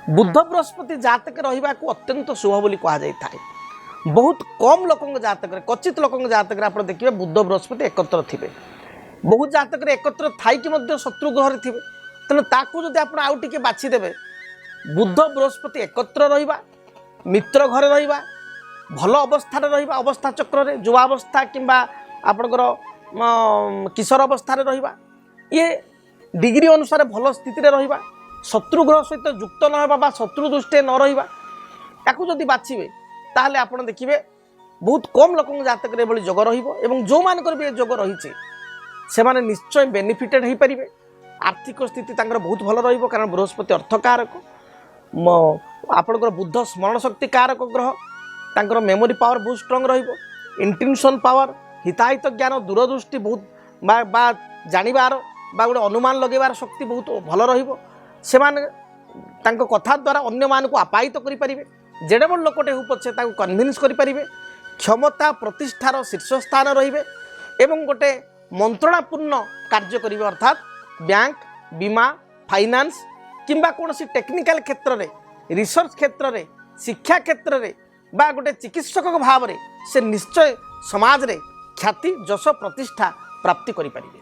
बुध बृहस्पति जातक रहा अत्यंत शुभ बोली कहुए। बहुत कम लोक जातक क्वचित लोक जातक आप देखिए बुध बृहस्पति एकत्र थे। बहुत जातक एकत्र थी शत्रु ग्रह थे। तेणु ताकू जब आप आउ टे बाछीदेवे बुध बृहस्पति एकत्र रहा मित्र घर रहा भल अवस्था रहा अवस्था चक्र युवावस्था किंबा आपणकर किशोर अवस्था रहा ये डिग्री अनुसार भल स्थिति रहा शत्रु ग्रह सहित युक्त न होगा शत्रु दृष्टि न रहा या जदि बाछिबे ताहले आपण देखिए बहुत कम लोक जातक जोग रही जो मानकर भी जोग रही से माने निश्चय बेनिफिटेड हो पारे। आर्थिक स्थिति बहुत भल रही कारण बृहस्पति अर्थकारक आपणकर बुध स्मरण शक्ति कारक ग्रह तांकर मेमोरी पावर बहुत स्ट्रंग रहिबो इंटेंशन पावर हिताहित ज्ञान दूरदृष्टि बहुत बा जानिबार बा गोटे अनुमान लगेबार शक्ति बहुत भल रहिबो। सेमाने तांको कथा द्वारा अन्य मानक आपायित करि परिबे जेडे बड़ लोकटे हो पछे ताको कन्विन्स करि परिबे क्षमता प्रतिष्ठार शीर्ष स्थान रहिबे एवं गोटे मंत्रणापूर्ण कार्य करिबे अर्थात बैंक बीमा फाइनान्स किंबा कोनोसी टेक्निकल क्षेत्र रे रिसर्च क्षेत्र रे शिक्षा क्षेत्र रे बा गोटे चिकित्सक भाव से निश्चय समाज रे ख्याति जश प्रतिष्ठा प्राप्ति करि परिबे।